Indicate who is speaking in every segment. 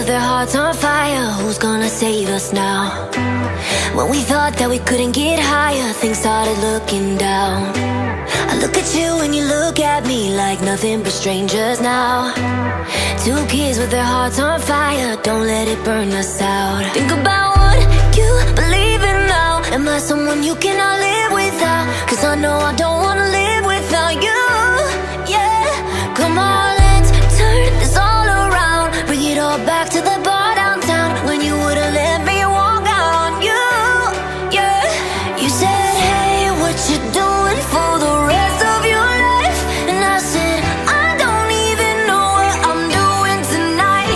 Speaker 1: with their hearts on fire. Who's gonna save us now? When we thought that we couldn't get higher, things started looking down. I look at you and you look at me like nothing but strangers now. Two kids with their hearts on fire, don't let it burn us out. Think about what you believe in now. Am I someone you cannot live without? Cause I know I don't wanna live without you. Yeah, come on, let's turn this all around. Bring it all back to the bar downtown, when you would've let me walk out on you. Yeah, you said, hey, what you doing for the rest of your life? And I said, I don't even know what I'm doing tonight.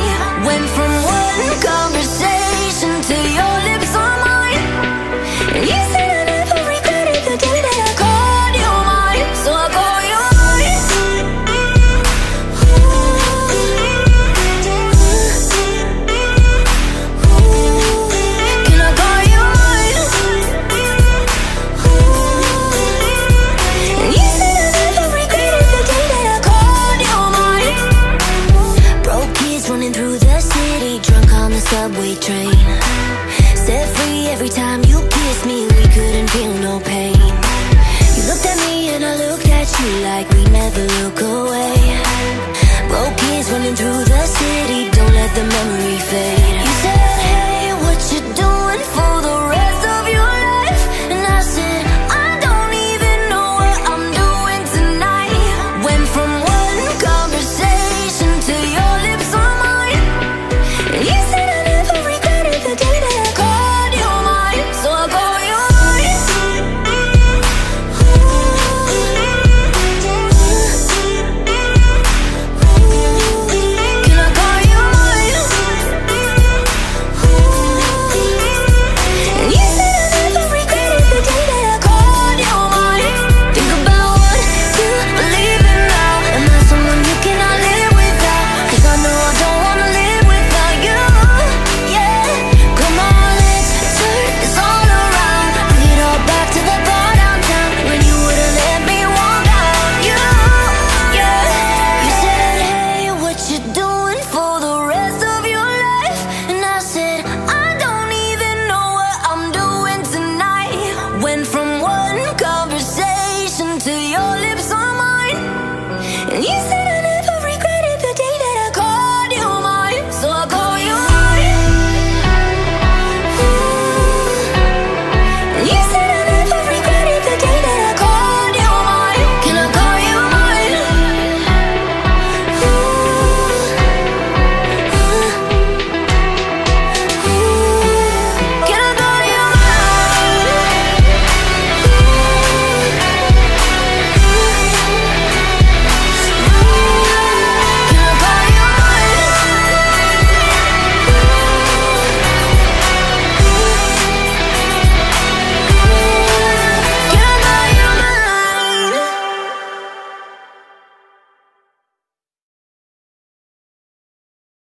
Speaker 1: Went from one conversation to your lips on mine. And you said I never regretted the day that I called you mine. So I call you mine. Can I call you mine? And you said I never regretted the day that I called you mine. Broke kids running through the city, drunk on the subway train. Set free every time you kissed me, we couldn't feel no pain. You looked at me and I looked at you like we never look away. Broke kids running through the city, don't let the memory fade.